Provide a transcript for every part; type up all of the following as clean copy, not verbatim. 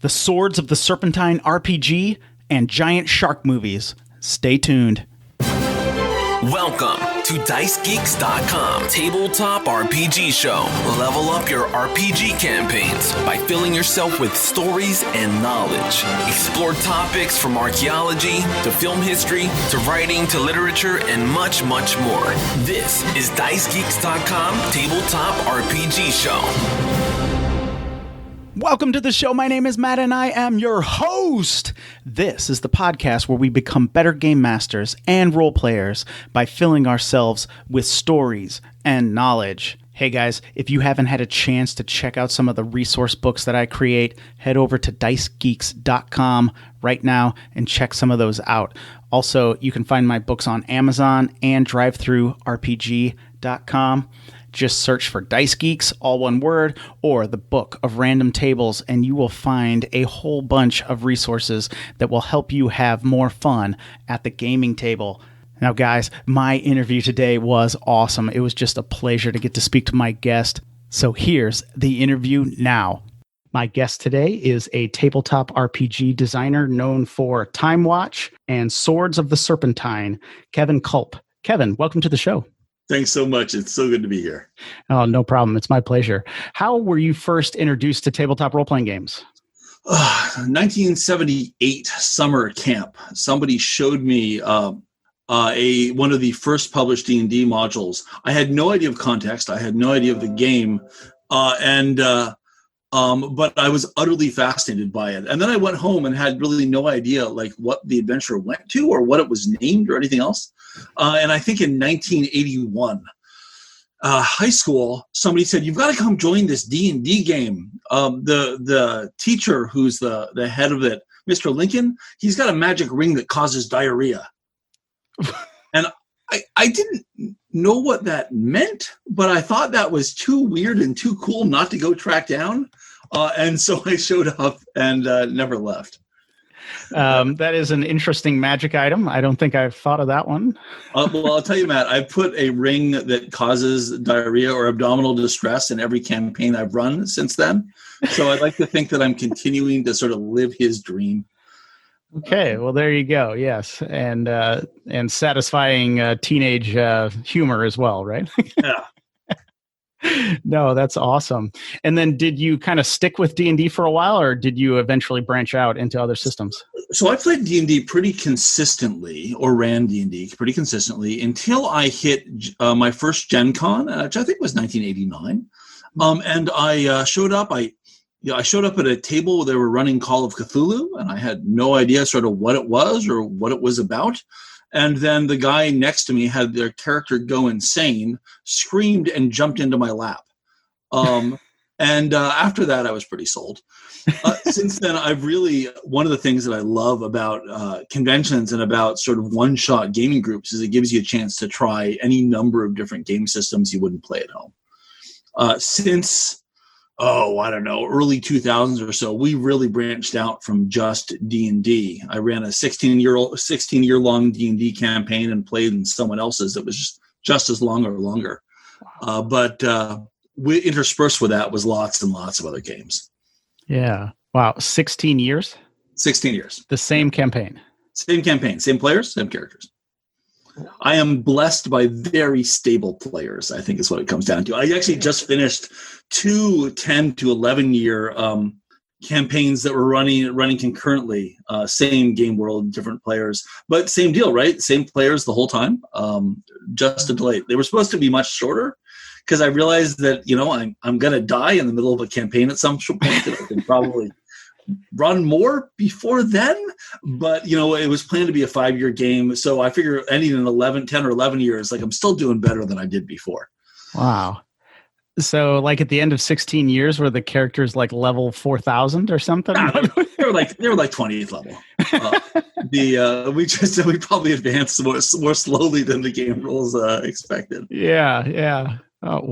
the Swords of the Serpentine RPG, and giant shark movies. Stay tuned. Welcome to DiceGeeks.com Tabletop RPG Show. Level up your RPG campaigns by filling yourself with stories and knowledge. Explore topics from archaeology to film history to writing to literature and much, much more. This is DiceGeeks.com Tabletop RPG Show. Welcome to the show. My name is Matt and I am your host. This is the podcast where we become better game masters and role players by filling ourselves with stories and knowledge. Hey guys, if you haven't had a chance to check out some of the resource books that I create, head over to dicegeeks.com right now and check some of those out. Also, you can find my books on Amazon and drivethrurpg.com. Just search for Dice Geeks, all one word, or the Book of Random Tables, and you will find a whole bunch of resources that will help you have more fun at the gaming table. Now, guys, my interview today was awesome. It was just a pleasure to get to speak to my guest. So here's the interview now. My guest today is a tabletop RPG designer known for Timewatch and Swords of the Serpentine, Kevin Kulp. Kevin, welcome to the show. Thanks so much. It's so good to be here. Oh, no problem. It's my pleasure. How were you first introduced to tabletop role-playing games? 1978 summer camp. Somebody showed me one of the first published D&D modules. I had no idea of context. I had no idea of the game, but I was utterly fascinated by it. And then I went home and had really no idea like what the adventure went to or what it was named or anything else. And I think in 1981, high school, somebody said, "You've got to come join this D&D game." The teacher who's the head of it, Mr. Lincoln, he's got a magic ring that causes diarrhea. And I didn't know what that meant, but I thought that was too weird and too cool not to go track down. And so I showed up and never left. That is an interesting magic item. I don't think I've thought of that one. Well, I'll tell you, Matt, I put a ring that causes diarrhea or abdominal distress in every campaign I've run since then. So I'd like to think that I'm continuing to sort of live his dream. Okay, well, there you go. Yes, and satisfying teenage humor as well, right? Yeah. No, that's awesome. And then did you kind of stick with D&D for a while, or did you eventually branch out into other systems? So I played D&D pretty consistently, or ran D&D pretty consistently, until I hit my first Gen Con, which I think was 1989. And I showed up. I showed up at a table where they were running Call of Cthulhu, and I had no idea sort of what it was or what it was about. And then the guy next to me had their character go insane, screamed, and jumped into my lap. And after that, I was pretty sold. Since then, one of the things that I love about conventions and about sort of one-shot gaming groups is it gives you a chance to try any number of different game systems you wouldn't play at home. Since early 2000s or so, we really branched out from just D&D. I ran a 16-year-long D&D campaign and played in someone else's that was just as long or longer. But we interspersed with that was lots and lots of other games. Yeah. Wow. 16 years? 16 years. The same campaign? Same campaign. Same players, same characters. I am blessed by very stable players, I think is what it comes down to. I actually just finished 2 10 to 11 year campaigns that were running concurrently. Same game world, different players, but same deal, right? Same players the whole time. Just a delay. They were supposed to be much shorter because I realized that, I'm going to die in the middle of a campaign at some point that I can probably run more before then, but it was planned to be a 5-year game, so I figure ending in 10 or 11 years, like I'm still doing better than I did before. Wow. So like at the end of 16 years, were the characters like level 4,000 or something? They were like 20th level. We probably advanced more slowly than the game rules expected. Yeah. Oh,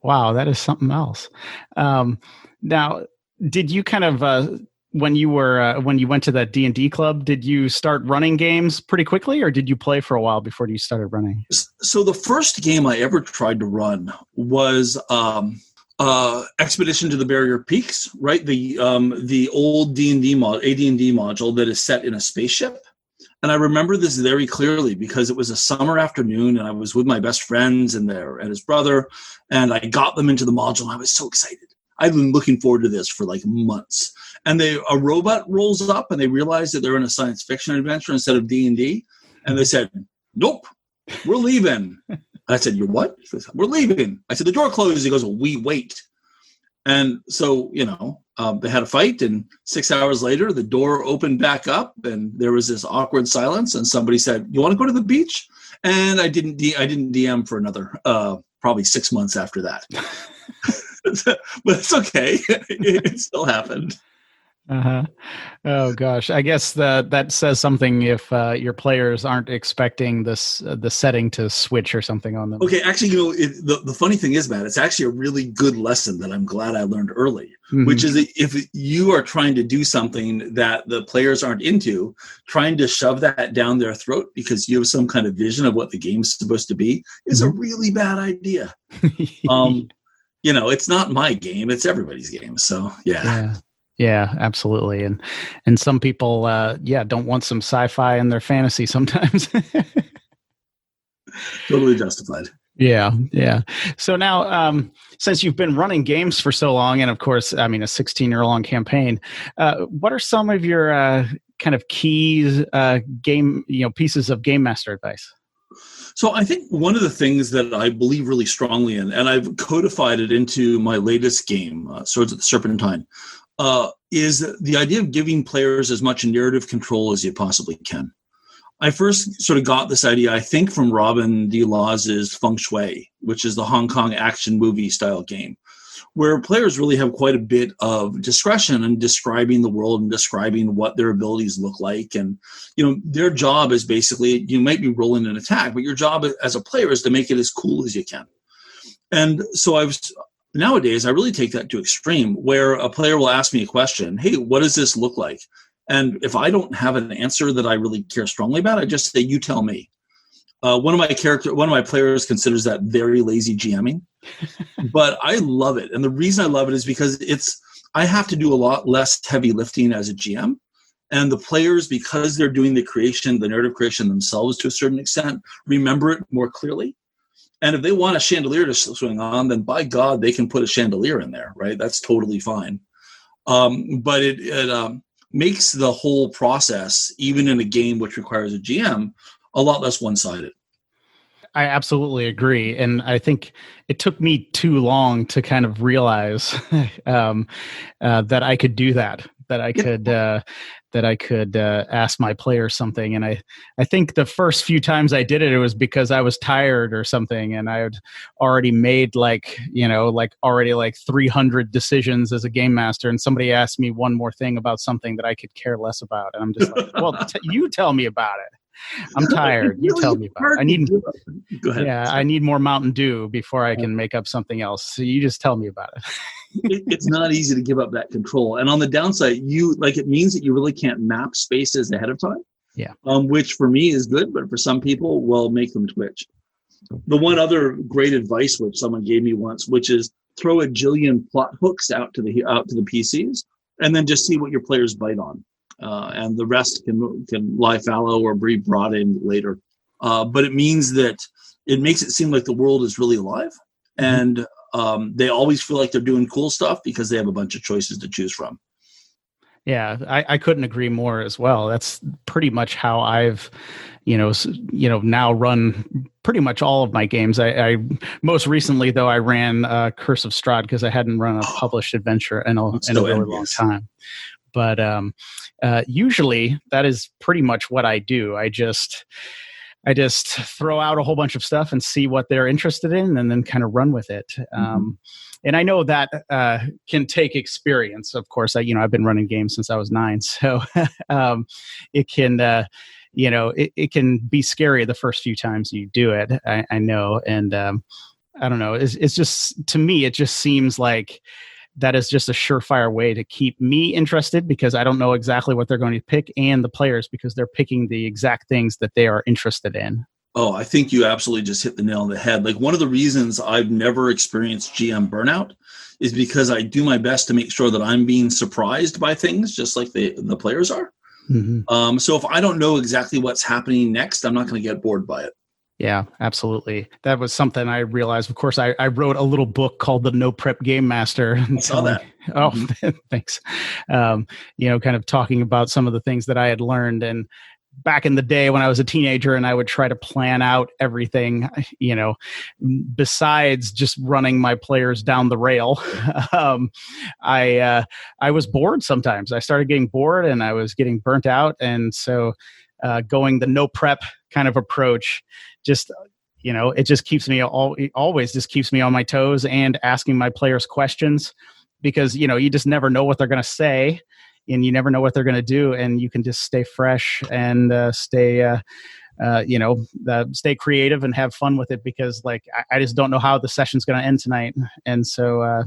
wow, that is something else. Now, did you kind of when you went to that D&D club, did you start running games pretty quickly, or did you play for a while before you started running? So the first game I ever tried to run was Expedition to the Barrier Peaks, right? The old AD&D module that is set in a spaceship. And I remember this very clearly because it was a summer afternoon and I was with my best friends and his brother, and I got them into the module and I was so excited. I've been looking forward to this for like months. And a robot rolls up and they realize that they're in a science fiction adventure instead of D&D. And they said, nope, we're leaving. I said, you're what? He goes, we're leaving. I said, the door closes. He goes, well, we wait. And so, they had a fight, and 6 hours later, the door opened back up, and there was this awkward silence. And somebody said, "You want to go to the beach?" And I didn't DM for another probably 6 months after that. But it's okay; it still happened. Oh gosh, I guess that says something if your players aren't expecting the setting to switch or something on them. Okay, actually, the funny thing is, Matt, it's actually a really good lesson that I'm glad I learned early, which is if you are trying to do something that the players aren't into, trying to shove that down their throat because you have some kind of vision of what the game's supposed to be is a really bad idea. It's not my game; it's everybody's game. So yeah. Yeah, absolutely. And some people, don't want some sci-fi in their fantasy sometimes. Totally justified. Yeah. So now, since you've been running games for so long, and of course, a 16-year-long campaign, what are some of your kind of key game, pieces of game master advice? So I think one of the things that I believe really strongly in, and I've codified it into my latest game, Swords of the Serpentine, is the idea of giving players as much narrative control as you possibly can. I first sort of got this idea, I think, from Robin D. Laws's Feng Shui, which is the Hong Kong action movie style game, where players really have quite a bit of discretion in describing the world and describing what their abilities look like. And, their job is basically, you might be rolling an attack, but your job as a player is to make it as cool as you can. And so nowadays, I really take that to extreme, where a player will ask me a question, hey, what does this look like? And if I don't have an answer that I really care strongly about, I just say, you tell me. One of my players considers that very lazy GMing, but I love it. And the reason I love it is because I have to do a lot less heavy lifting as a GM. And the players, because they're doing the narrative creation themselves to a certain extent, remember it more clearly. And if they want a chandelier to swing on, then by God, they can put a chandelier in there, right? That's totally fine. But it makes the whole process, even in a game which requires a GM, a lot less one-sided. I absolutely agree. And I think it took me too long to kind of realize that I could do that I could ask my players something. And I think the first few times I did it, it was because I was tired or something. And I had already made already 300 decisions as a game master. And somebody asked me one more thing about something that I could care less about. And I'm just like, well, you tell me about it. I'm tired. You tell me about it. Go ahead. Yeah, I need more Mountain Dew before I can make up something else. So you just tell me about it. It's not easy to give up that control. And on the downside, it means that you really can't map spaces ahead of time. Yeah. Which for me is good, but for some people will make them twitch. The one other great advice which someone gave me once, which is throw a jillion plot hooks out to the PCs and then just see what your players bite on. And the rest can lie fallow or be brought in later. But it means that it makes it seem like the world is really alive. And they always feel like they're doing cool stuff because they have a bunch of choices to choose from. Yeah, I couldn't agree more as well. That's pretty much how I've, now run pretty much all of my games. I most recently, though, I ran Curse of Strahd because I hadn't run a published adventure in a really long time. But usually that is pretty much what I do. I just throw out a whole bunch of stuff and see what they're interested in and then kind of run with it. And I know that can take experience. Of course, I've been running games since I was 9. So it can, it can be scary the first few times you do it. I know. And I don't know. It's just, to me, it just seems like that is just a surefire way to keep me interested because I don't know exactly what they're going to pick, and the players because they're picking the exact things that they are interested in. Oh, I think you absolutely just hit the nail on the head. Like, one of the reasons I've never experienced GM burnout is because I do my best to make sure that I'm being surprised by things just like the players are. Mm-hmm. So if I don't know exactly what's happening next, I'm not going to get bored by it. Yeah, absolutely. That was something I realized. Of course, I wrote a little book called The No Prep Game Master. I saw that. Oh, thanks. Kind of talking about some of the things that I had learned. And back in the day when I was a teenager and I would try to plan out everything, besides just running my players down the rail, I was bored sometimes. I started getting bored and I was getting burnt out. And so going the no prep kind of approach, just, it just keeps me always just keeps me on my toes and asking my players questions, because, you just never know what they're going to say and you never know what they're going to do. And you can just stay fresh and stay creative and have fun with it, because I just don't know how the session's going to end tonight. And so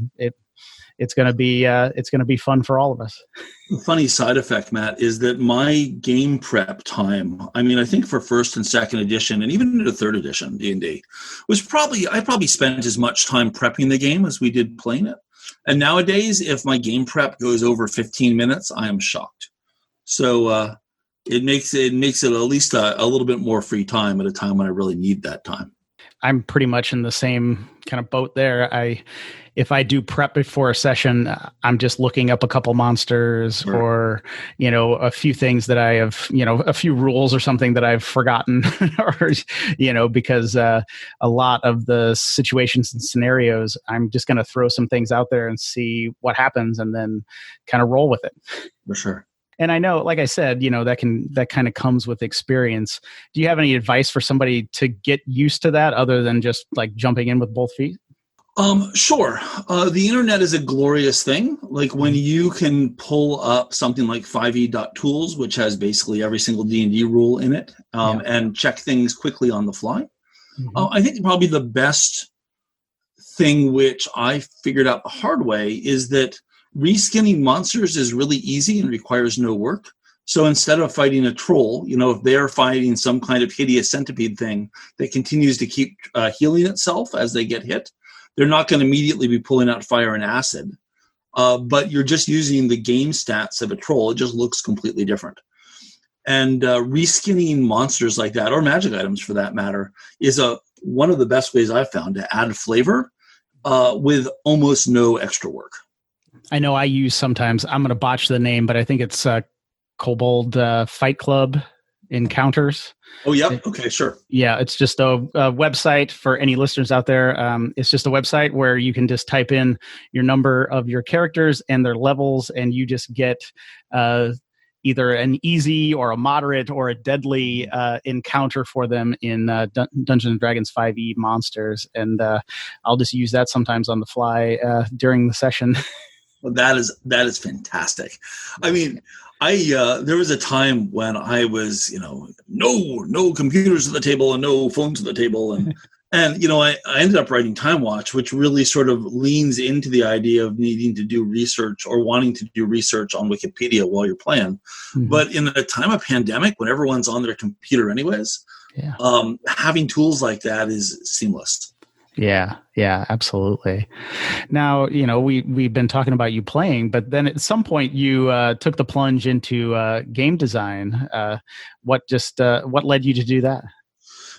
it's going to be fun for all of us. The funny side effect, Matt, is that my game prep time, I think for first and second edition and even into third edition D&D, I probably spent as much time prepping the game as we did playing it. And nowadays, if my game prep goes over 15 minutes, I am shocked. So it makes it at least a little bit more free time at a time when I really need that time. I'm pretty much in the same kind of boat there. If I do prep before a session, I'm just looking up a couple monsters, sure, or, a few things that I have, a few rules or something that I've forgotten, or, because a lot of the situations and scenarios, I'm just going to throw some things out there and see what happens and then kind of roll with it. For sure. And I know, like I said, that kind of comes with experience. Do you have any advice for somebody to get used to that other than just like jumping in with both feet? Sure. The internet is a glorious thing. Like when you can pull up something like 5e.tools, which has basically every single D&D rule in it, and check things quickly on the fly. Mm-hmm. I think probably the best thing, which I figured out the hard way, is that reskinning monsters is really easy and requires no work. So instead of fighting a troll, if they're fighting some kind of hideous centipede thing that continues to keep healing itself as they get hit, they're not going to immediately be pulling out fire and acid. But you're just using the game stats of a troll. It just looks completely different. And reskinning monsters like that, or magic items for that matter, is one of the best ways I've found to add flavor with almost no extra work. I know I use sometimes, I'm going to botch the name, but I think it's Kobold Fight Club Encounters. Oh, yeah. Okay, sure. Yeah, it's just a website for any listeners out there. It's just a website where you can just type in your number of your characters and their levels, and you just get either an easy or a moderate or a deadly encounter for them in Dungeons & Dragons 5e monsters. And I'll just use that sometimes on the fly during the session. Well, that is fantastic. There was a time when I was, no computers at the table and no phones at the table. And I ended up writing Timewatch, which really sort of leans into the idea of needing to do research or wanting to do research on Wikipedia while you're playing. Mm-hmm. But in a time of pandemic, when everyone's on their computer anyways, having tools like that is seamless. Yeah, absolutely. Now, we've been talking about you playing, but then at some point you took the plunge into game design. What led you to do that?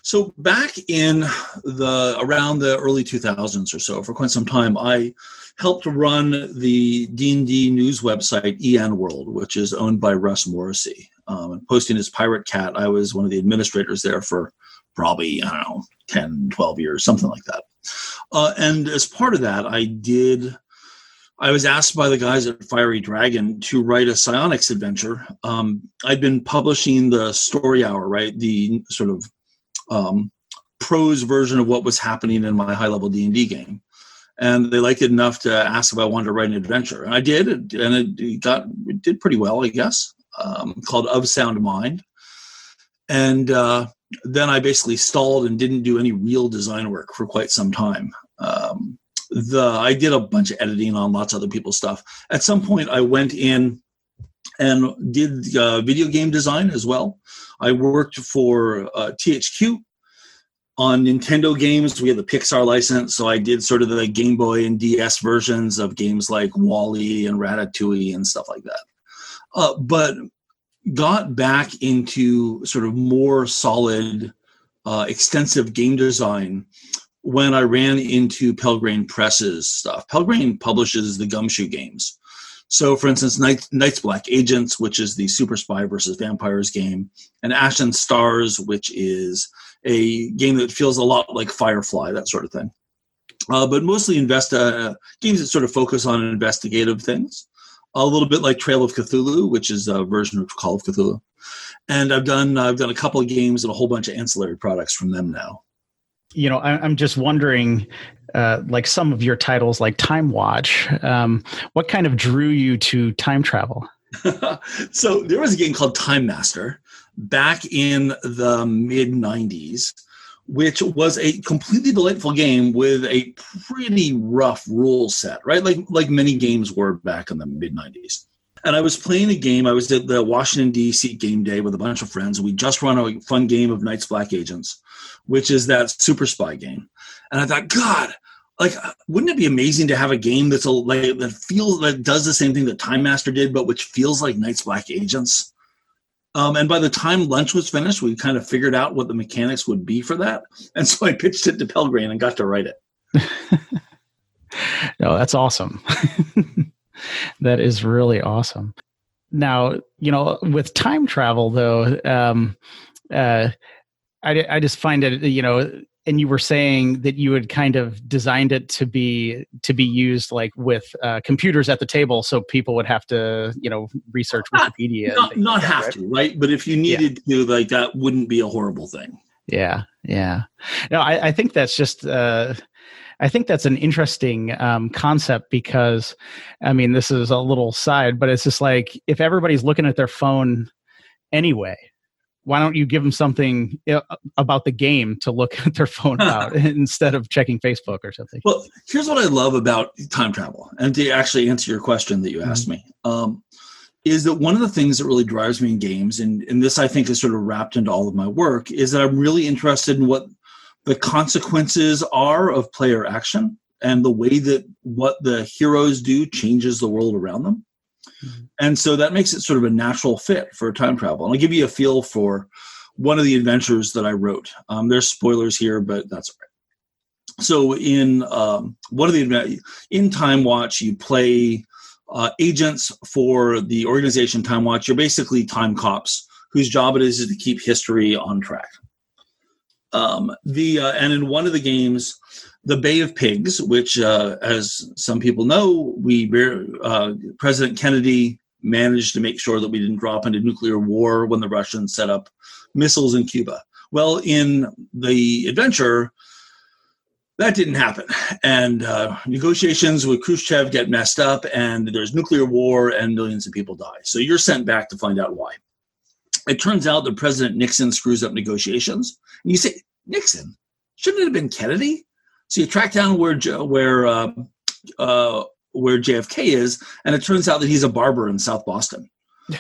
So back in around the early 2000s or so, for quite some time, I helped run the D&D news website EN World, which is owned by Russ Morrissey. Posting his Pirate Cat, I was one of the administrators there for probably, 10, 12 years, something like that. And as part of that, I was asked by the guys at Fiery Dragon to write a psionics adventure. I'd been publishing the Story Hour, right? The sort of prose version of what was happening in my high-level D&D game. And they liked it enough to ask if I wanted to write an adventure. And I did, and it did pretty well, I guess, called Of Sound Mind. And then I basically stalled and didn't do any real design work for quite some time. I did a bunch of editing on lots of other people's stuff. At some point, I went in and did video game design as well. I worked for THQ On Nintendo games, we have the Pixar license, so I did sort of the Game Boy and DS versions of games like WALL-E and Ratatouille and stuff like that. But got back into sort of more solid, extensive game design when I ran into Pelgrane Press's stuff. Pelgrane publishes the Gumshoe games. So, for instance, Night's Black Agents, which is the Super Spy versus Vampires game, and Ashen Stars, which is a game that feels a lot like Firefly, that sort of thing. But mostly games that sort of focus on investigative things. A little bit like Trail of Cthulhu, which is a version of Call of Cthulhu. And I've done a couple of games and a whole bunch of ancillary products from them now. You know, I'm just wondering, like some of your titles like Timewatch, what kind of drew you to time travel? So there was a game called Timemaster back in the mid-90s, which was a completely delightful game with a pretty rough rule set, right? Like many games were back in the mid-90s. And I was playing a game. I was at the Washington, D.C. game day with a bunch of friends. We just run a fun game of Night's Black Agents, which is that super spy game. And I thought, God, like, wouldn't it be amazing to have a game that does the same thing that Time Master did, but which feels like Night's Black Agents? And by the time lunch was finished, we kind of figured out what the mechanics would be for that. And so I pitched it to Pelgrane and got to write it. No, that's awesome. That is really awesome. Now, you know, with time travel, though, I just find it, you know, and you were saying that you had kind of designed it to be used like with computers at the table, so people would have to, you know, research Wikipedia. Not have to, right? But if you needed to, like, that wouldn't be a horrible thing. Yeah. No, I think that's just. I think that's an interesting concept because, I mean, this is a little side, but it's just like if everybody's looking at their phone anyway, why don't you give them something about the game to look at their phone about instead of checking Facebook or something? Well, here's what I love about time travel, and to actually answer your question that you asked me, is that one of the things that really drives me in games, and this I think is sort of wrapped into all of my work, is that I'm really interested in what the consequences are of player action and the way that what the heroes do changes the world around them. Mm-hmm. And so that makes it sort of a natural fit for time travel. And I'll give you a feel for one of the adventures that I wrote. There's spoilers here, but that's all right. So in in Timewatch, you play agents for the organization Timewatch. You're basically time cops whose job it is to keep history on track. And in one of the games, the Bay of Pigs, which, as some people know, President Kennedy managed to make sure that we didn't drop into nuclear war when the Russians set up missiles in Cuba. Well, in the adventure, that didn't happen. And negotiations with Khrushchev get messed up, and there's nuclear war, and millions of people die. So you're sent back to find out why. It turns out that President Nixon screws up negotiations. And you say, Nixon? Shouldn't it have been Kennedy? So you track down where JFK is, and it turns out that he's a barber in South Boston.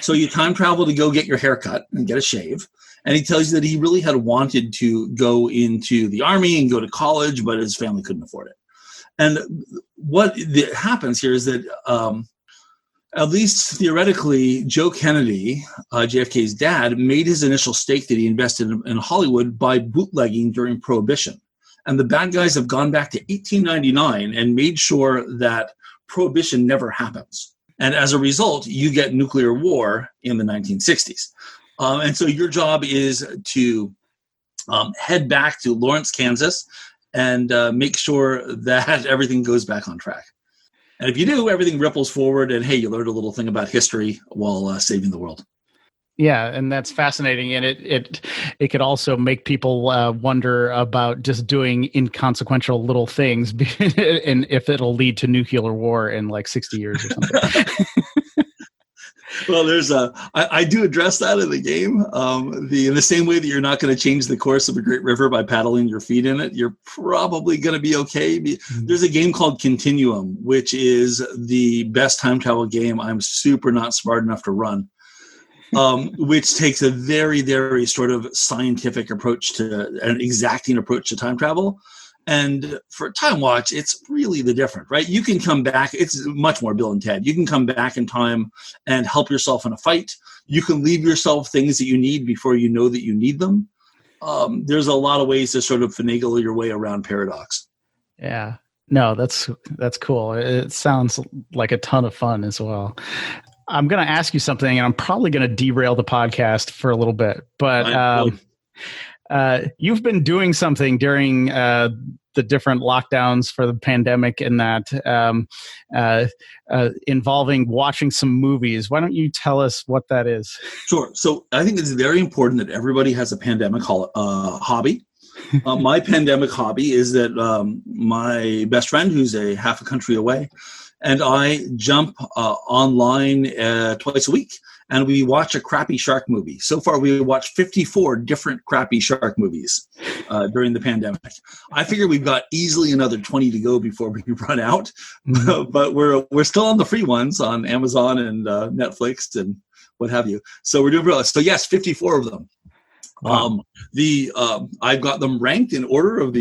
So you time travel to go get your hair cut and get a shave. And he tells you that he really had wanted to go into the army and go to college, but his family couldn't afford it. And what happens here is that at least theoretically, Joe Kennedy, JFK's dad, made his initial stake that he invested in Hollywood by bootlegging during Prohibition. And the bad guys have gone back to 1899 and made sure that Prohibition never happens. And as a result, you get nuclear war in the 1960s. And so your job is to head back to Lawrence, Kansas, and make sure that everything goes back on track. And if you do, everything ripples forward, and hey, you learned a little thing about history while saving the world. Yeah, and that's fascinating, and it could also make people wonder about just doing inconsequential little things, and if it'll lead to nuclear war in like 60 years or something. Well, I do address that in the game. In the same way that you're not going to change the course of a great river by paddling your feet in it, you're probably going to be okay. There's a game called Continuum, which is the best time travel game I'm super not smart enough to run. which takes a very, very sort of scientific approach to an exacting approach to time travel. And for Timewatch, it's really the different, right? You can come back. It's much more Bill and Ted. You can come back in time and help yourself in a fight. You can leave yourself things that you need before you know that you need them. There's a lot of ways to sort of finagle your way around paradox. Yeah. No, that's cool. It sounds like a ton of fun as well. I'm going to ask you something, and I'm probably going to derail the podcast for a little bit, but you've been doing something during the different lockdowns for the pandemic and that involving watching some movies. Why don't you tell us what that is? Sure. So I think it's very important that everybody has a pandemic hobby. My pandemic hobby is that my best friend, who's a half a country away, and I jump online twice a week, and we watch a crappy shark movie. So far, we watched 54 different crappy shark movies during the pandemic. I figure we've got easily another 20 to go before we run out, but we're still on the free ones on Amazon and Netflix and what have you. So we're doing real. So yes, 54 of them. Wow. I've got them ranked in order of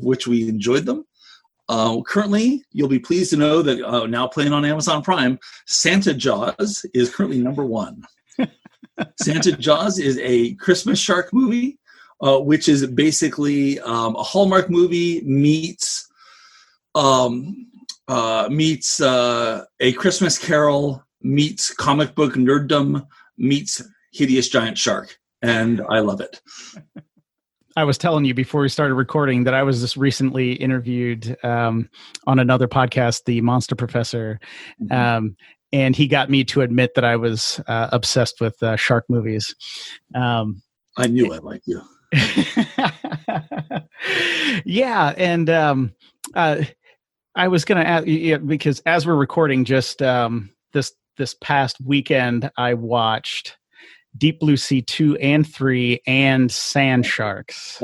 which we enjoyed them. Currently, you'll be pleased to know that now playing on Amazon Prime, Santa Jaws is currently number 1. Santa Jaws is a Christmas shark movie, which is basically a Hallmark movie meets A Christmas Carol meets comic book nerddom meets Hideous Giant Shark, and I love it. I was telling you before we started recording that I was just recently interviewed on another podcast, The Monster Professor, and he got me to admit that I was obsessed with shark movies. I knew I liked you. Yeah, and I was going to ask, because as we're recording, just this past weekend, I watched Deep Blue Sea 2 and 3 and Sand Sharks.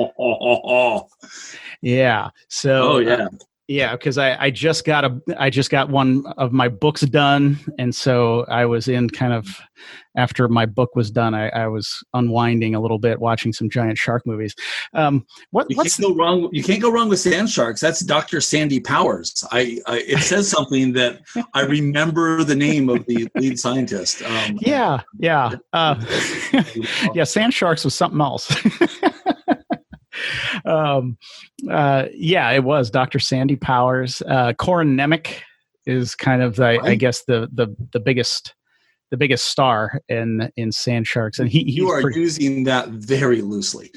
Yeah. So yeah, because I just got one of my books done, and so I was in kind of after my book was done, I was unwinding a little bit, watching some giant shark movies. You can't go wrong with Sand Sharks. That's Dr. Sandy Powers. It says something that I remember the name of the lead scientist. Yeah. Sand Sharks was something else. It was Dr. Sandy Powers. Corin Nemec is kind of I guess the biggest star in Sand Sharks, and you are using that very loosely.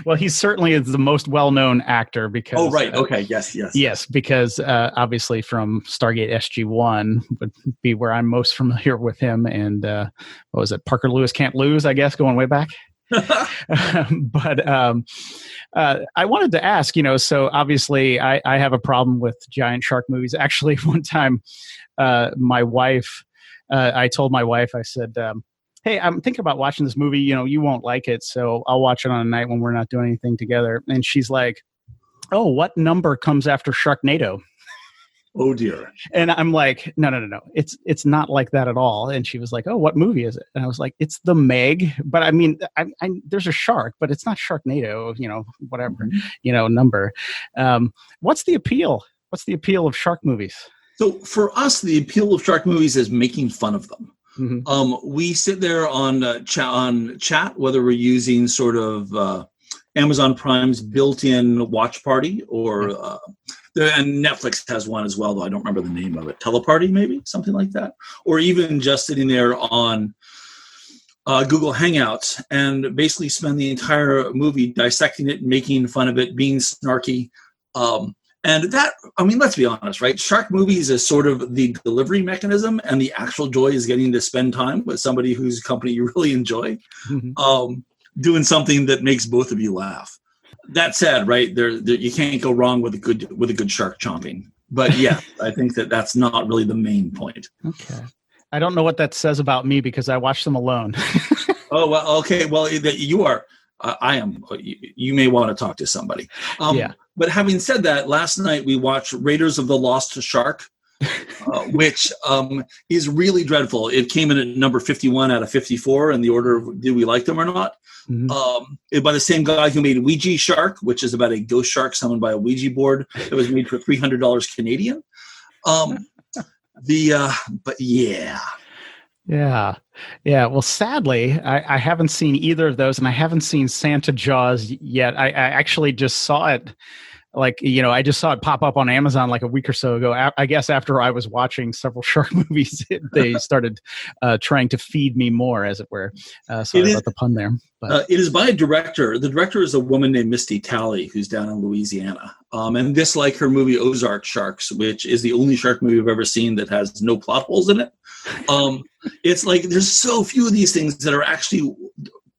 Well, he certainly is the most well-known actor because. Oh, right. Okay. Yes. Because obviously from Stargate SG-1 would be where I'm most familiar with him, and what was it? Parker Lewis Can't Lose, I guess, going way back. But I wanted to ask, so obviously I have a problem with giant shark movies. Actually, one time, my wife, I told my wife, I said, hey, I'm thinking about watching this movie. You won't like it, so I'll watch it on a night when we're not doing anything together. And she's like, oh, what number comes after Sharknado? Oh dear. And I'm like, no. It's not like that at all. And she was like, oh, what movie is it? And I was like, it's The Meg. But I mean, there's a shark, but it's not Sharknado, whatever, number. What's the appeal? What's the appeal of shark movies? So for us, the appeal of shark movies is making fun of them. Mm-hmm. We sit there on chat, whether we're using sort of Amazon Prime's built-in watch party or and Netflix has one as well, though I don't remember the name of it. Teleparty, maybe? Something like that. Or even just sitting there on Google Hangouts and basically spend the entire movie dissecting it, making fun of it, being snarky. And that, let's be honest, right? Shark movies is sort of the delivery mechanism, and the actual joy is getting to spend time with somebody whose company you really enjoy, doing something that makes both of you laugh. That said, right, there you can't go wrong with a good shark chomping. But yeah, I think that's not really the main point. Okay. I don't know what that says about me because I watch them alone. Oh, well, okay. Well, you are. I am. You may want to talk to somebody. Yeah. But having said that, last night we watched Raiders of the Lost Shark, which is really dreadful. It came in at number 51 out of 54 in the order of did we like them or not. By the same guy who made Ouija Shark, which is about a ghost shark summoned by a Ouija board that was made for $300 Canadian. But yeah. Yeah. Well, sadly, I haven't seen either of those, and I haven't seen Santa Jaws yet. I actually just saw it. I just saw it pop up on Amazon like a week or so ago. I guess after I was watching several shark movies, they started trying to feed me more, as it were. Sorry about the pun there. But. It is by a director. The director is a woman named Misty Talley, who's down in Louisiana. And this, like her movie Ozark Sharks, which is the only shark movie I've ever seen that has no plot holes in it. It's like there's so few of these things that are actually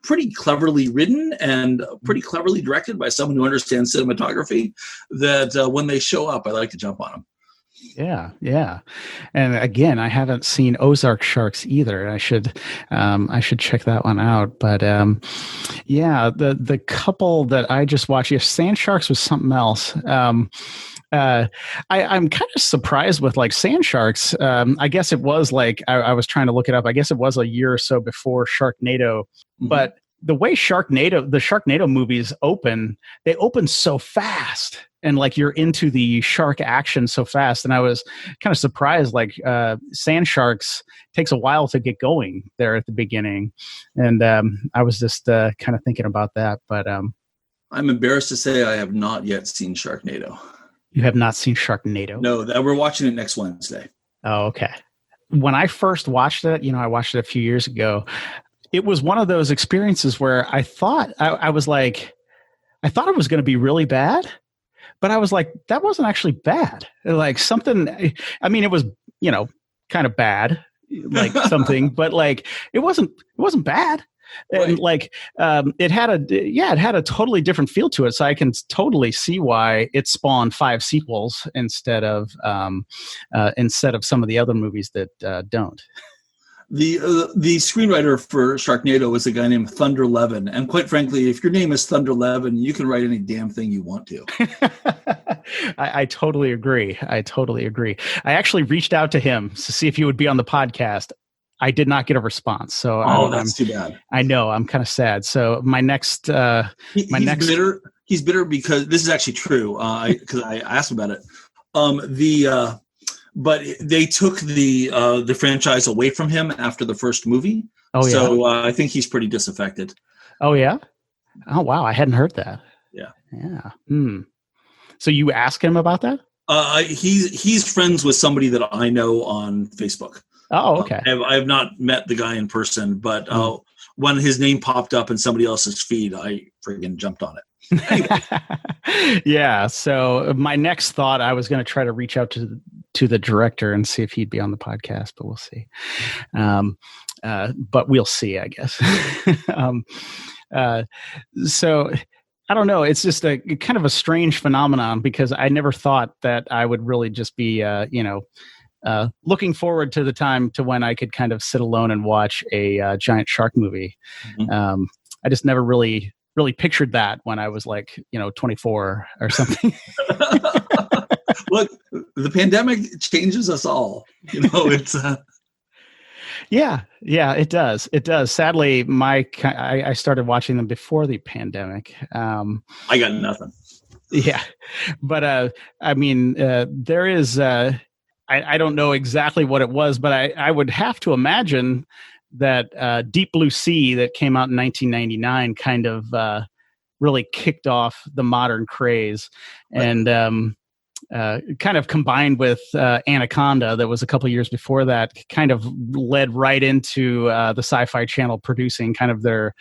pretty cleverly written and pretty cleverly directed by someone who understands cinematography that when they show up, I like to jump on them. Yeah. And again, I haven't seen Ozark Sharks either. I should check that one out. But the couple that I just watched, Sand Sharks was something else. I'm kind of surprised with like Sand Sharks. I guess it was like, I was trying to look it up. I guess it was a year or so before Sharknado, but the way the Sharknado movies they open so fast and like you're into the shark action so fast. And I was kind of surprised, like Sand Sharks takes a while to get going there at the beginning. And I was just kind of thinking about that, but I'm embarrassed to say I have not yet seen Sharknado. You have not seen Sharknado? No, we're watching it next Wednesday. Oh, okay. When I first watched it, I watched it a few years ago. It was one of those experiences where I thought I was like, I thought it was going to be really bad, but I was like, that wasn't actually bad. Like something, I mean, it was, kind of bad, like something, but like it wasn't bad. And like it had a totally different feel to it, so I can totally see why it spawned 5 sequels instead of some of the other movies that don't. The screenwriter for Sharknado was a guy named Thunder Levin, and quite frankly, if your name is Thunder Levin, you can write any damn thing you want to. I totally agree. I actually reached out to him to see if he would be on the podcast. I did not get a response. So that's too bad. I know. I'm kind of sad. So my next, bitter. He's bitter because this is actually true. Because I asked him about it. But they took the franchise away from him after the first movie. Oh yeah. So I think he's pretty disaffected. Oh yeah. Oh wow. I hadn't heard that. Yeah. So you asked him about that? He's friends with somebody that I know on Facebook. Oh, okay. I have not met the guy in person, but when his name popped up in somebody else's feed, I friggin' jumped on it. Anyway. Yeah. So my next thought, I was going to try to reach out to the director and see if he'd be on the podcast, but we'll see. But we'll see, I guess. So I don't know. It's just a kind of a strange phenomenon because I never thought that I would really just be, looking forward to the time to when I could kind of sit alone and watch a giant shark movie. I just never really pictured that when I was like, 24 or something. Look, the pandemic changes us all. It's. Yeah, it does. It does. Sadly, I started watching them before the pandemic. I got nothing. Yeah, but I mean, there is. I don't know exactly what it was, but I would have to imagine that Deep Blue Sea that came out in 1999 kind of really kicked off the modern craze, and kind of combined with Anaconda that was a couple of years before that, kind of led right into the Sci-Fi Channel producing kind of their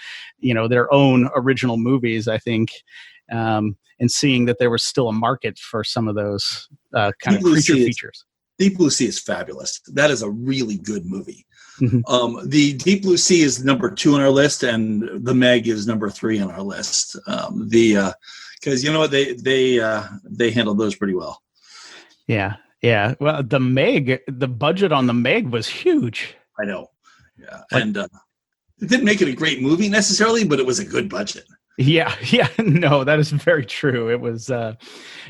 own original movies, I think, and seeing that there was still a market for some of those kind of creature features. Deep Blue Sea is fabulous. That is a really good movie. The Deep Blue Sea is number 2 on our list, and The Meg is number 3 on our list. Because you know what, they handled those pretty well. Yeah. Well, The Meg, the budget on The Meg was huge. I know. Yeah, and it didn't make it a great movie necessarily, but it was a good budget. Yeah, yeah, no, that is very true. It was,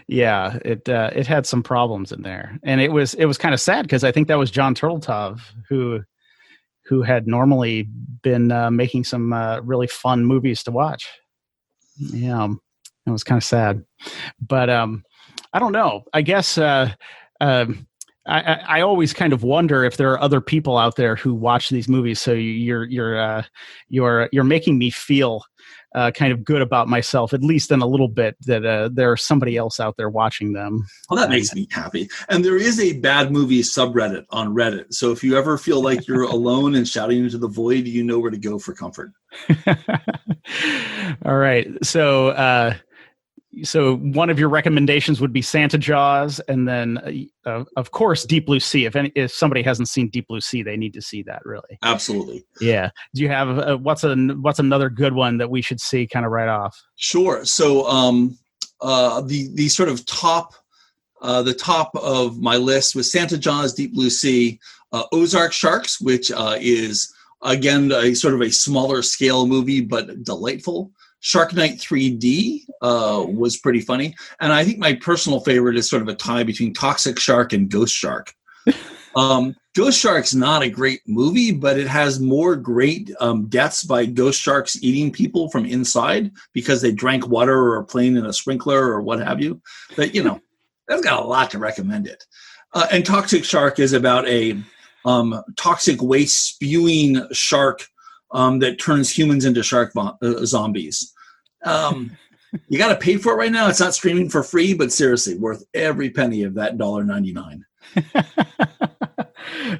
it had some problems in there, and it was kind of sad because I think that was John Turteltaub who had normally been making some really fun movies to watch. Yeah, it was kind of sad, but I don't know. I guess I always kind of wonder if there are other people out there who watch these movies. So you're making me feel kind of good about myself, at least in a little bit, that there's somebody else out there watching them. Well, that makes me happy. And there is a bad movie subreddit on Reddit. So if you ever feel like you're alone and shouting into the void, you know where to go for comfort. All right. So one of your recommendations would be Santa Jaws, and then of course Deep Blue Sea. If somebody hasn't seen Deep Blue Sea, they need to see that. Really, absolutely. Yeah. Do you have what's another good one that we should see kind of right off? Sure. So the sort of top of my list was Santa Jaws, Deep Blue Sea, Ozark Sharks, which is again a sort of a smaller scale movie but delightful. Shark Night 3D was pretty funny. And I think my personal favorite is sort of a tie between Toxic Shark and Ghost Shark. Ghost Shark's not a great movie, but it has more great deaths by ghost sharks eating people from inside because they drank water or are playing in a sprinkler or what have you. But, that's got a lot to recommend it. And Toxic Shark is about a toxic waste spewing shark that turns humans into shark zombies. You got to pay for it right now. It's not streaming for free, but seriously, worth every penny of that $1.99.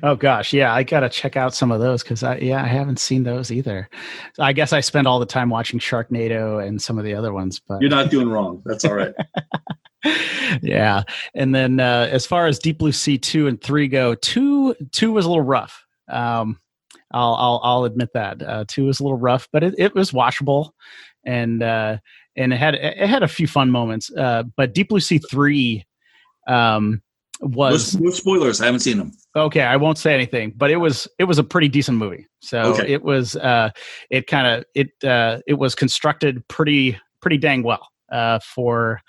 Oh gosh, yeah, I gotta check out some of those because I haven't seen those either. I guess I spend all the time watching Sharknado and some of the other ones, but you're not doing wrong. That's all right. Yeah, and then as far as Deep Blue Sea 2 and 3 go, two was a little rough. I'll admit that 2 was a little rough, but it was watchable, and it had a few fun moments. But Deep Blue Sea 3 was no spoilers. I haven't seen them. Okay, I won't say anything, but it was a pretty decent movie. So okay. It was it was constructed pretty dang well for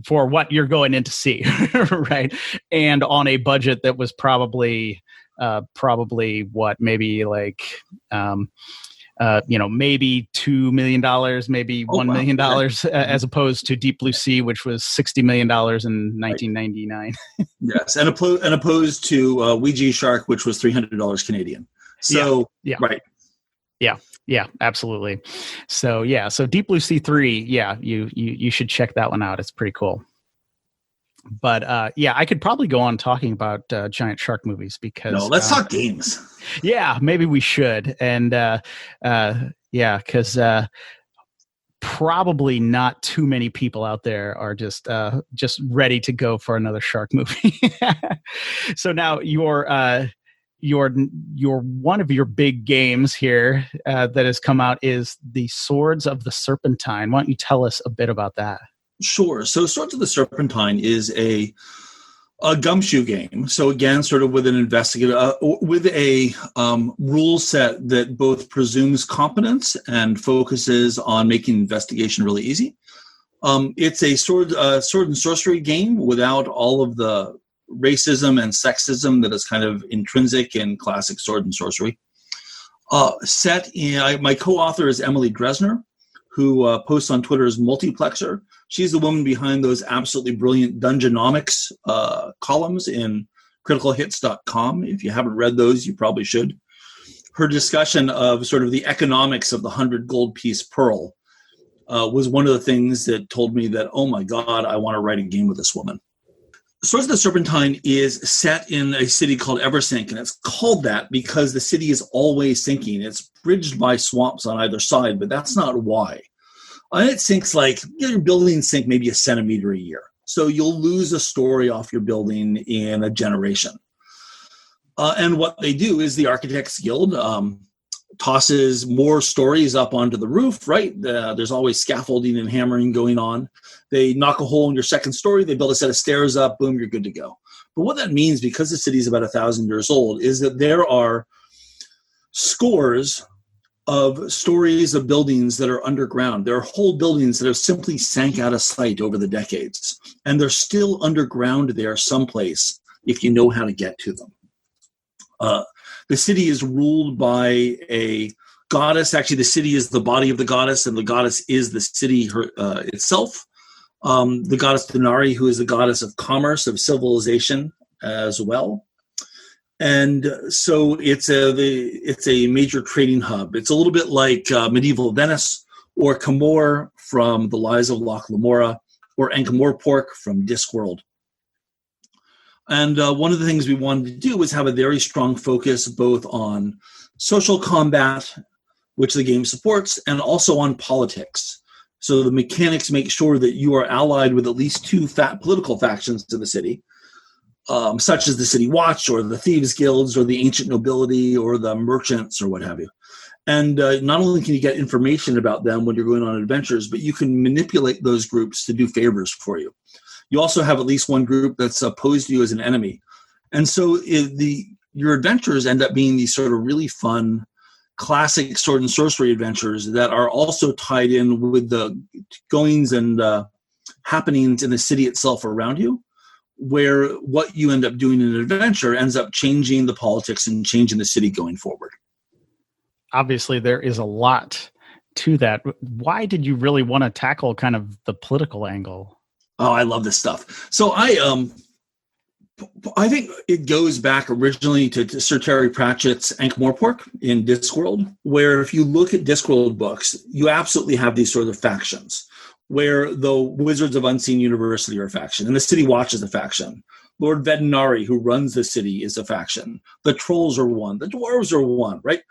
what you're going in to see, right? And on a budget that was probably what, maybe like maybe $2 million, maybe $1 million, as opposed to Deep Blue Sea, which was $60 million in 1999. Yes, and opposed to Ouija Shark, which was $300 Canadian. So yeah. Right. Yeah, absolutely. So Deep Blue Sea 3, you should check that one out. It's pretty cool. But I could probably go on talking about giant shark movies because let's talk games. Yeah, maybe we should. And because probably not too many people out there are just ready to go for another shark movie. So now your one of your big games here that has come out is the Swords of the Serpentine. Why don't you tell us a bit about that? Sure. So Swords of the Serpentine is a gumshoe game. So again, sort of with an investigative, with a rule set that both presumes competence and focuses on making investigation really easy. It's a sword and sorcery game without all of the racism and sexism that is kind of intrinsic in classic sword and sorcery. My co-author is Emily Dresner, who posts on Twitter as Multiplexer. She's the woman behind those absolutely brilliant Dungeonomics columns in criticalhits.com. If you haven't read those, you probably should. Her discussion of sort of the economics of the 100 gold piece pearl was one of the things that told me that, oh my God, I want to write a game with this woman. Swords of the Serpentine is set in a city called Eversink, and it's called that because the city is always sinking. It's bridged by swamps on either side, but that's not why. And it sinks your buildings sink maybe a centimeter a year. So you'll lose a story off your building in a generation. And what they do is the Architects Guild tosses more stories up onto the roof, right? There's always scaffolding and hammering going on. They knock a hole in your second story. They build a set of stairs up. Boom, you're good to go. But what that means, because the city is about 1,000 years old, is that there are scores of stories of buildings that are underground. There are whole buildings that have simply sank out of sight over the decades, and they're still underground there someplace if you know how to get to them. The city is ruled by a goddess. Actually, the city is the body of the goddess, and the goddess is the city itself. The goddess Denari, who is the goddess of commerce, of civilization as well. And so it's a major trading hub. It's a little bit like medieval Venice, or Camor from The Lies of Loch Lamora, or Ankh-Morpork from Discworld. And one of the things we wanted to do was have a very strong focus both on social combat, which the game supports, and also on politics. So the mechanics make sure that you are allied with at least two political factions in the city, such as the City Watch, or the Thieves Guilds, or the Ancient Nobility, or the Merchants, or what have you. And not only can you get information about them when you're going on adventures, but you can manipulate those groups to do favors for you. You also have at least one group that's opposed to you as an enemy. And so your adventures end up being these sort of really fun, classic sword and sorcery adventures that are also tied in with the goings and happenings in the city itself around you, where what you end up doing in an adventure ends up changing the politics and changing the city going forward. Obviously, there is a lot to that. Why did you really want to tackle kind of the political angle? Oh, I love this stuff. So I think it goes back originally to Sir Terry Pratchett's Ankh-Morpork in Discworld, where if you look at Discworld books, you absolutely have these sort of factions, where the Wizards of Unseen University are a faction, and the City Watch is a faction. Lord Vedenari, who runs the city, is a faction. The Trolls are one. The Dwarves are one, right?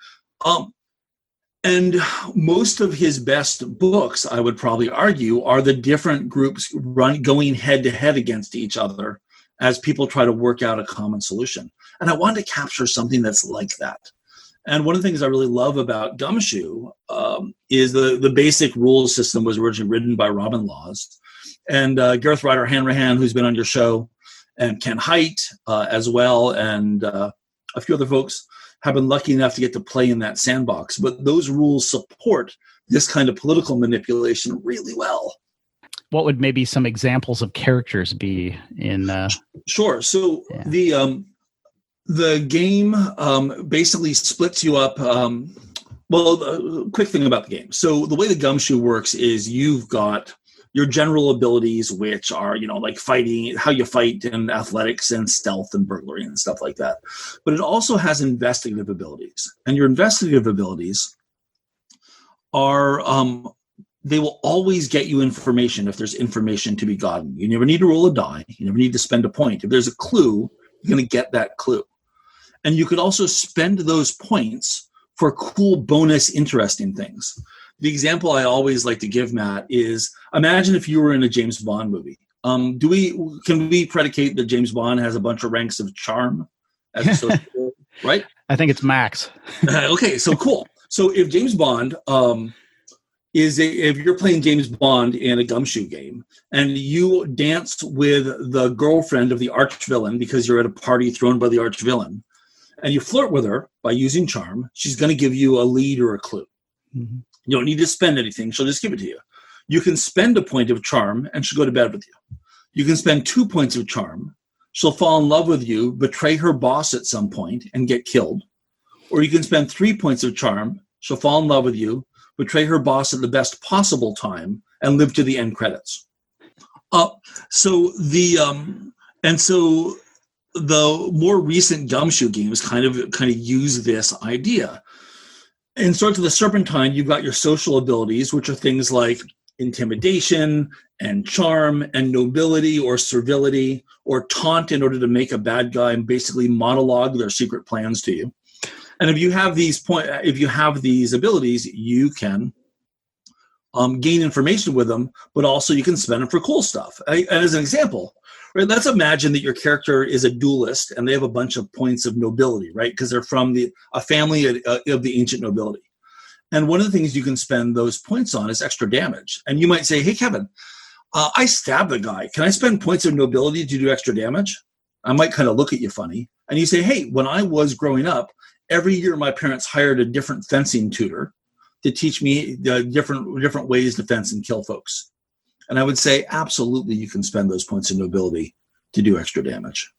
And most of his best books, I would probably argue, are the different groups going head-to-head against each other as people try to work out a common solution. And I wanted to capture something that's like that. And one of the things I really love about Gumshoe is the basic rules system was originally written by Robin Laws. And Gareth Ryder Hanrahan, who's been on your show, and Ken Hite as well, and a few other folks have been lucky enough to get to play in that sandbox. But those rules support this kind of political manipulation really well. What would maybe some examples of characters be in? Sure. So the game basically splits you up. Quick thing about the game. So the way the Gumshoe works is you've got your general abilities, which are, like fighting, how you fight, and athletics and stealth and burglary and stuff like that. But it also has investigative abilities. And your investigative abilities are, they will always get you information if there's information to be gotten. You never need to roll a die. You never need to spend a point. If there's a clue, you're going to get that clue. And you could also spend those points for cool, bonus, interesting things. The example I always like to give, Matt, is imagine if you were in a James Bond movie. Can we predicate that James Bond has a bunch of ranks of charm as a social, right? I think it's max. Okay, so cool. So if James Bond if you're playing James Bond in a Gumshoe game and you dance with the girlfriend of the arch villain because you're at a party thrown by the arch villain, and you flirt with her by using charm, she's going to give you a lead or a clue. Mm-hmm. You don't need to spend anything. She'll just give it to you. You can spend a point of charm and she'll go to bed with you. You can spend 2 points of charm. She'll fall in love with you, betray her boss at some point and get killed. Or you can spend 3 points of charm. She'll fall in love with you, betray her boss at the best possible time and live to the end credits. So the more recent Gumshoe games kind of use this idea. In Swords of the Serpentine, you've got your social abilities, which are things like intimidation and charm and nobility or servility or taunt in order to make a bad guy and basically monologue their secret plans to you. And if you have these abilities, you can gain information with them, but also you can spend them for cool stuff. And as an example, right, let's imagine that your character is a duelist and they have a bunch of points of nobility, right? Because they're from a family of the ancient nobility. And one of the things you can spend those points on is extra damage. And you might say, hey, Kevin, I stabbed the guy. Can I spend points of nobility to do extra damage? I might kind of look at you funny. And you say, hey, when I was growing up, every year my parents hired a different fencing tutor. to teach me the different ways to fence and kill folks. And I would say, absolutely, you can spend those points of nobility to do extra damage.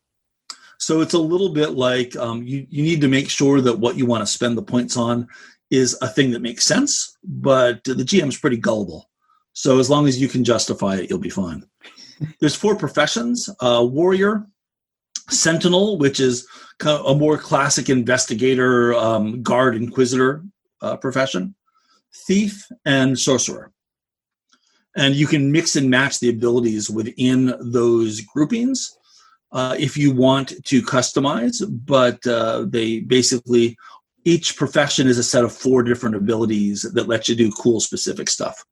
So it's a little bit like you need to make sure that what you want to spend the points on is a thing that makes sense, but the GM's pretty gullible. So as long as you can justify it, you'll be fine. There's 4 professions: warrior, sentinel, which is kind of a more classic investigator, guard, inquisitor profession, thief, and sorcerer. And you can mix and match the abilities within those groupings if you want to customize, but they basically, each profession is a set of 4 different abilities that let you do cool, specific stuff.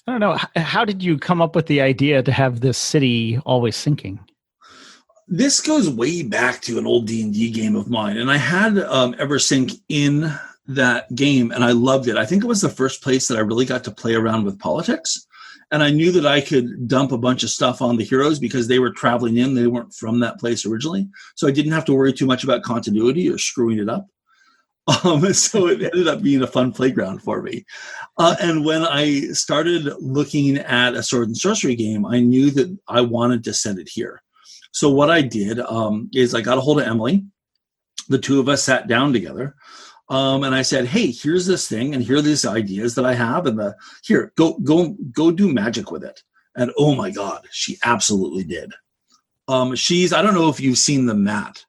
I don't know. How did you come up with the idea to have this city always sinking? This goes way back to an old D&D game of mine, and I had Eversink in that game, and I loved it. I think it was the first place that I really got to play around with politics, and I knew that I could dump a bunch of stuff on the heroes because they were traveling in. They weren't from that place originally, so I didn't have to worry too much about continuity or screwing it up. So it ended up being a fun playground for me. And when I started looking at a sword and sorcery game, I knew that I wanted to send it here. So what I did is I got a hold of Emily. The 2 of us sat down together. And I said, hey, here's this thing, and here are these ideas that I have, and here, go do magic with it. And oh my God, she absolutely did. I don't know if you've seen the map.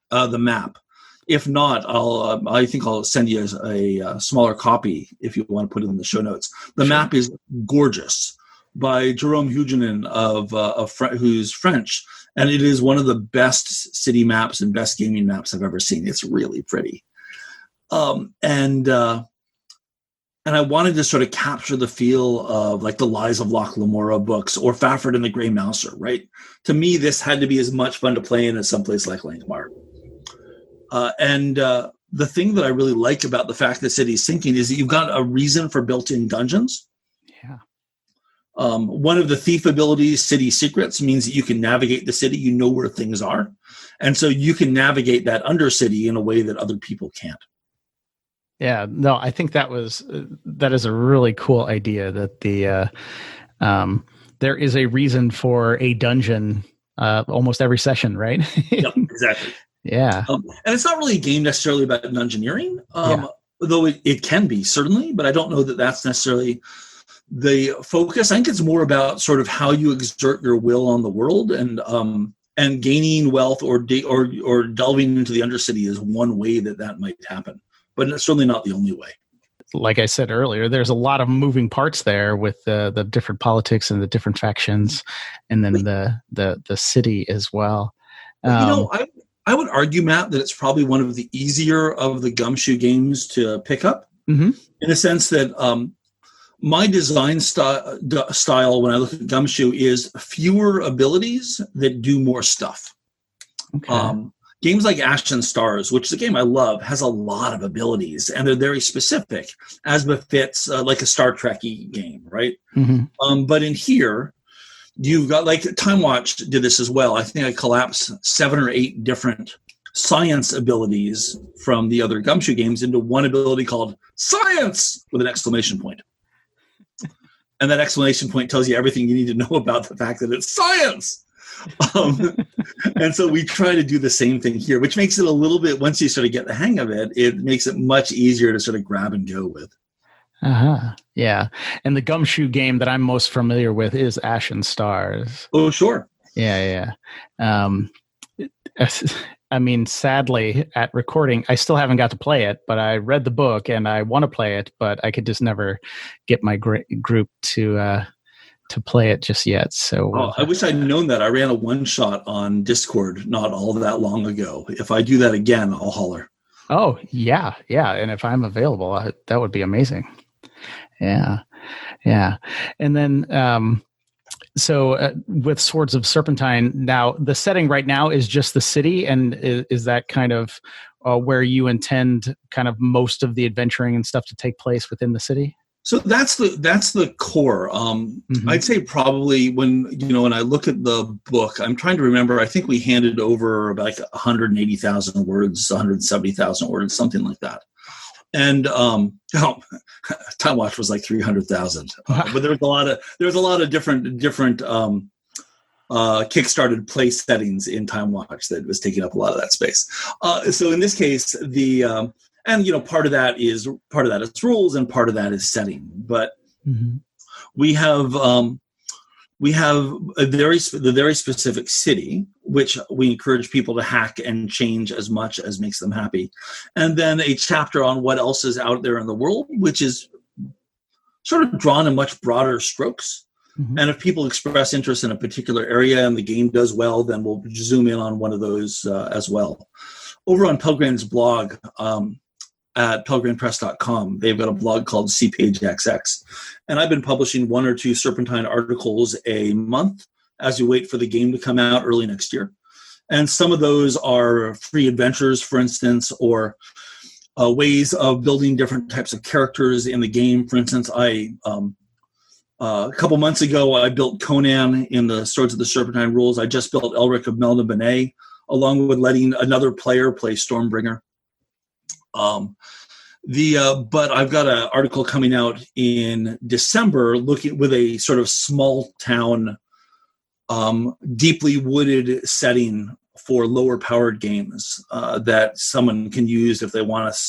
If not, I think I'll send you a smaller copy if you want to put it in the show notes. The map is gorgeous, by Jerome Huguenin who's French, and it is one of the best city maps and best gaming maps I've ever seen. It's really pretty. And I wanted to sort of capture the feel of like the Lies of Loch Lamora books or Fafhrd and the Grey Mouser, right? To me, this had to be as much fun to play in as someplace like Langamar. And the thing that I really like about the fact that city's sinking is that you've got a reason for built-in dungeons. Yeah. One of the thief abilities, City Secrets, means that you can navigate the city. You know where things are. And so you can navigate that undercity in a way that other people can't. Yeah, no, I think that is a really cool idea that there is a reason for a dungeon almost every session, right? Yep, exactly. Yeah. And it's not really a game necessarily about dungeoneering, though it can be, certainly, but I don't know that that's necessarily the focus. I think it's more about sort of how you exert your will on the world, and gaining wealth or delving into the undercity is one way that might happen, but it's certainly not the only way. Like I said earlier, there's a lot of moving parts there with the different politics and the different factions, and then the city as well. I would argue, Matt, that it's probably one of the easier of the Gumshoe games to pick up, in a sense that my design style when I look at Gumshoe is fewer abilities that do more stuff. Okay. Games like Ashen Stars, which is a game I love, has a lot of abilities, and they're very specific, as befits like a Star Trek-y game, right? Mm-hmm. But in here, you've got, like, Timewatch did this as well. I think I collapsed 7 or 8 different science abilities from the other Gumshoe games into one ability called Science with an exclamation point. And that exclamation point tells you everything you need to know about the fact that it's science. And so we try to do the same thing here, which makes it a little bit, once you sort of get the hang of it, it makes it much easier to sort of grab and go with. Yeah. And the Gumshoe game that I'm most familiar with is Ashen Stars. Oh, sure. Yeah. I mean, sadly, at recording, I still haven't got to play it, but I read the book and I want to play it, but I could just never get my group to play it just yet. So I wish I'd known that. I ran a one-shot on Discord not all that long ago. If I do that again, I'll holler. Oh, yeah. And if I'm available, that would be amazing. Yeah. And then, so with Swords of Serpentine, now the setting right now is just the city, and is that kind of where you intend kind of most of the adventuring and stuff to take place within the city? So that's the core. I'd say probably when I look at the book, I'm trying to remember. I think we handed over about 180,000 words, 170,000 words, something like that. And Timewatch was like 300,000, but there was a lot of different kickstarted place settings in Timewatch that was taking up a lot of that space. So in this case, part of that is rules and part of that is setting. But we have a very specific city, which we encourage people to hack and change as much as makes them happy. And then a chapter on what else is out there in the world, which is sort of drawn in much broader strokes. And if people express interest in a particular area and the game does well, then we'll zoom in on one of those as well. Over on Pelgrane's blog, at pelgranepress.com, they've got a blog called CPageXX. And I've been publishing 1 or 2 Serpentine articles a month as we wait for the game to come out early next year. And some of those are free adventures, for instance, or ways of building different types of characters in the game. For instance, a couple months ago, I built Conan in the Swords of the Serpentine rules. I just built Elric of Melna Benet, along with letting another player play Stormbringer. But I've got an article coming out in December looking with a sort of small town, deeply wooded setting for lower powered games that someone can use if they want to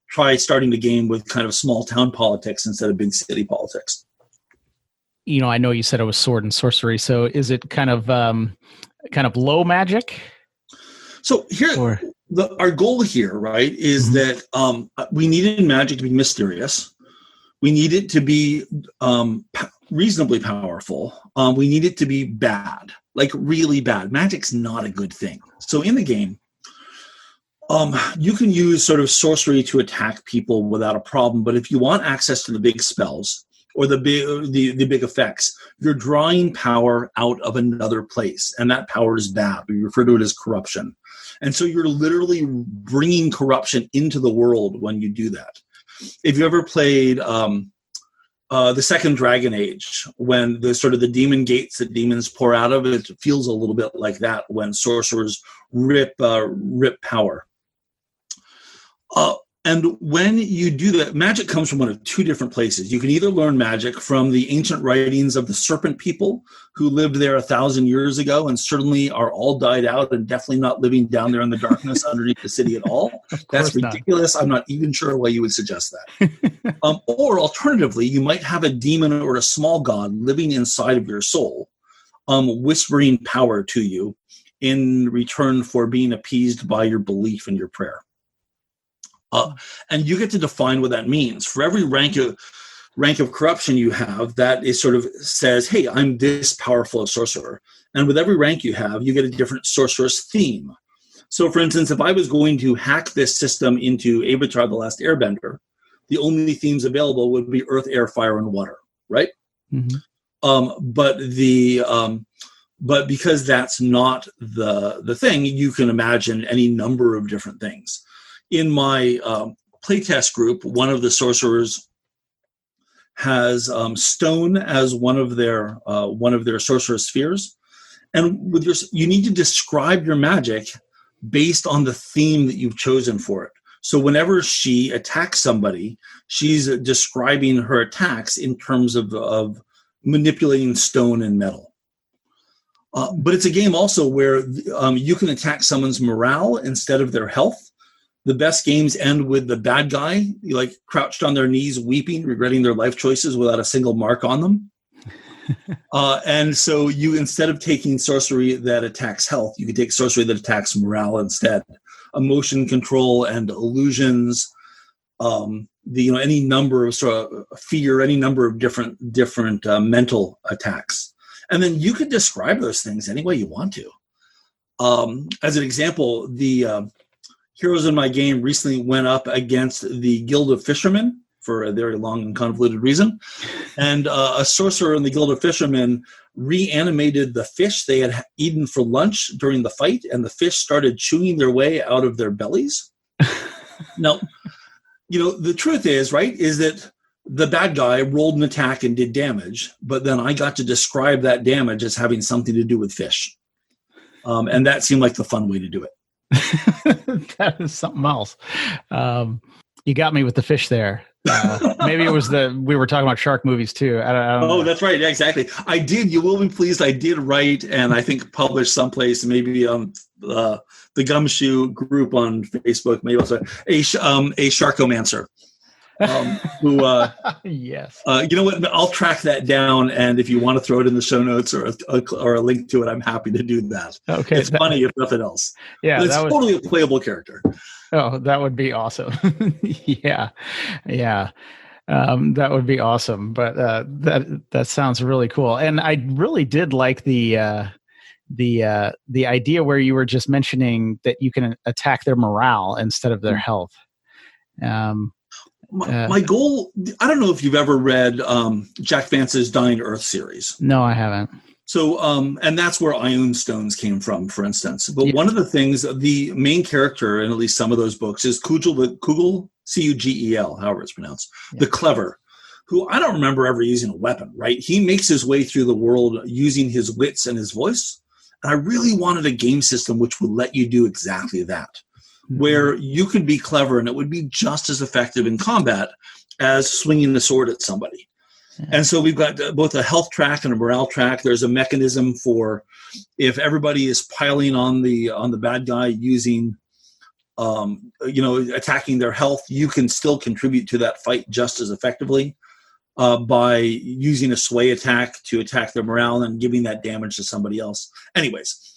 try starting the game with kind of small town politics instead of big city politics. I know you said it was sword and sorcery. So is it kind of low magic? So here, our goal here, right, is that we needed magic to be mysterious. We need it to be reasonably powerful. We need it to be bad, like really bad. Magic's not a good thing. So in the game, you can use sort of sorcery to attack people without a problem. But if you want access to the big spells or the big effects, you're drawing power out of another place, and that power is bad. We refer to it as corruption. And so you're literally bringing corruption into the world when you do that. If you ever played the Second Dragon Age, when the demon gates that demons pour out of it feels a little bit like that when sorcerers rip power. And when you do that, magic comes from one of 2 different places. You can either learn magic from the ancient writings of the serpent people who lived there 1,000 years ago and certainly are all died out and definitely not living down there in the darkness underneath the city at all. That's ridiculous. I'm not even sure why you would suggest that. Or alternatively, you might have a demon or a small god living inside of your soul, whispering power to you in return for being appeased by your belief and your prayer. And you get to define what that means. For every rank of corruption you have, that is sort of says, hey, I'm this powerful a sorcerer. And with every rank you have, you get a different sorcerer's theme. So, for instance, if I was going to hack this system into Avatar: The Last Airbender, the only themes available would be earth, air, fire, and water, right? But because that's not the thing, you can imagine any number of different things. In my playtest group, one of the sorcerers has stone as one of their sorcerer's spheres, and you need to describe your magic based on the theme that you've chosen for it. So whenever she attacks somebody, she's describing her attacks in terms of manipulating stone and metal. But it's a game also where you can attack someone's morale instead of their health. The best games end with the bad guy, like crouched on their knees, weeping, regretting their life choices without a single mark on them. And so you, instead of taking sorcery that attacks health, you can take sorcery that attacks morale instead. Emotion control and illusions, any number of sort of fear, any number of different mental attacks. And then you can describe those things any way you want to. As an example, the heroes in my game recently went up against the Guild of Fishermen for a very long and convoluted reason. And a sorcerer in the Guild of Fishermen reanimated the fish they had eaten for lunch during the fight, and the fish started chewing their way out of their bellies. Now, the truth is, right, is that the bad guy rolled an attack and did damage, but then I got to describe that damage as having something to do with fish. And that seemed like the fun way to do it. That is something else. You got me with the fish there. Maybe it was we were talking about shark movies too. I don't know. That's right. Yeah, exactly. I did. You will be pleased. I did write and I think publish someplace, maybe on the Gumshoe group on Facebook, maybe also a sharkomancer. Who yes. You know what? I'll track that down, and if you want to throw it in the show notes or a link to it, I'm happy to do that. Okay, it's funny if nothing else. Yeah, but it's totally a playable character. Oh, that would be awesome. Yeah. That would be awesome. But that sounds really cool, and I really did like the idea where you were just mentioning that you can attack their morale instead of their health. My goal, I don't know if you've ever read Jack Vance's Dying Earth series. No, I haven't. So, and that's where Ioun Stones came from, for instance. But one of the things, the main character in at least some of those books is Kugel, C-U-G-E-L, however it's pronounced, the Clever, who I don't remember ever using a weapon, right? He makes his way through the world using his wits and his voice. And I really wanted a game system which would let you do exactly that, where you could be clever and it would be just as effective in combat as swinging the sword at somebody. Yeah. And so we've got both a health track and a morale track. There's a mechanism for if everybody is piling on the bad guy using, attacking their health, you can still contribute to that fight just as effectively by using a sway attack to attack their morale and giving that damage to somebody else. Anyways.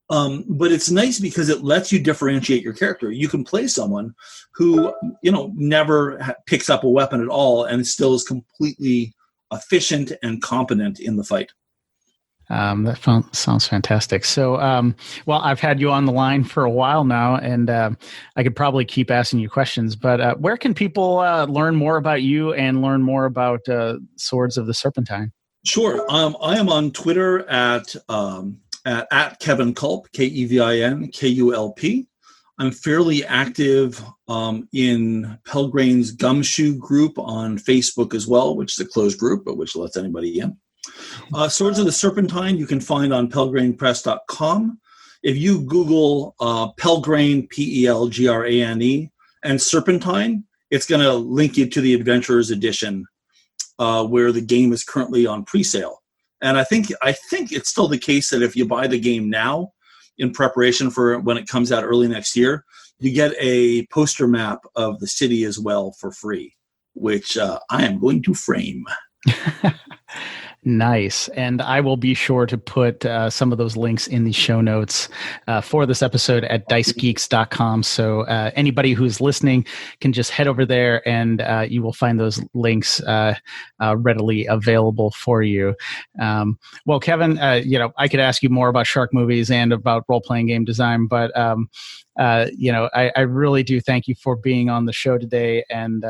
But it's nice because it lets you differentiate your character. You can play someone who, never picks up a weapon at all and still is completely efficient and competent in the fight. That sounds fantastic. So, I've had you on the line for a while now, and I could probably keep asking you questions, but where can people learn more about you and learn more about Swords of the Serpentine? Sure. I am on Twitter at Kevin Kulp, Kevin Kulp. I'm fairly active in Pelgrane's Gumshoe group on Facebook as well, which is a closed group, but which lets anybody in. Swords of the Serpentine you can find on pelgranepress.com. If you Google Pelgrane, Pelgrane, and Serpentine, it's going to link you to the Adventurers Edition, where the game is currently on pre-sale. And I think it's still the case that if you buy the game now in preparation for when it comes out early next year, you get a poster map of the city as well for free, which I am going to frame. Nice. And I will be sure to put some of those links in the show notes for this episode at dicegeeks.com. So anybody who's listening can just head over there and you will find those links readily available for you. Well, Kevin, I could ask you more about shark movies and about role-playing game design, but I really do thank you for being on the show today. And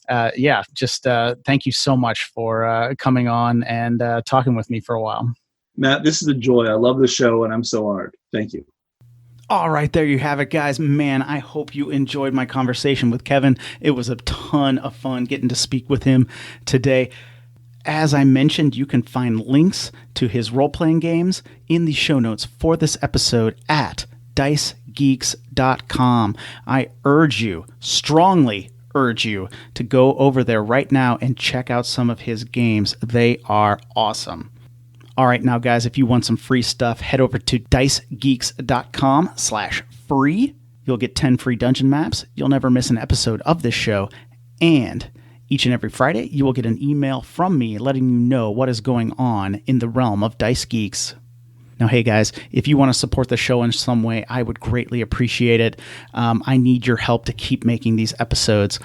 thank you so much for coming on and talking with me for a while. Matt, this is a joy. I love the show and I'm so honored. Thank you. All right, there you have it, guys. Man, I hope you enjoyed my conversation with Kevin. It was a ton of fun getting to speak with him today. As I mentioned, you can find links to his role-playing games in the show notes for this episode at dicegeeks.com. I strongly urge you to go over there right now and check out some of his games. They are awesome. All right, now guys, if you want some free stuff, head over to dicegeeks.com/free. You'll get 10 free dungeon maps. You'll never miss an episode of this show. And each and every Friday, you will get an email from me letting you know what is going on in the realm of Dice Geeks. Now, hey guys, if you want to support the show in some way, I would greatly appreciate it. I need your help to keep making these episodes.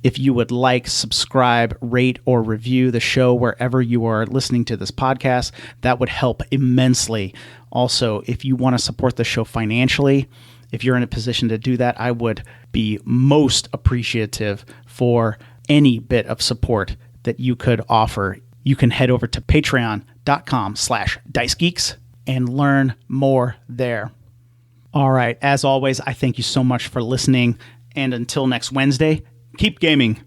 If you would like, subscribe, rate, or review the show wherever you are listening to this podcast, that would help immensely. Also, if you want to support the show financially, if you're in a position to do that, I would be most appreciative for any bit of support that you could offer. You can head over to patreon.com/dicegeeks and learn more there. All right, as always, I thank you so much for listening. And until next Wednesday, keep gaming.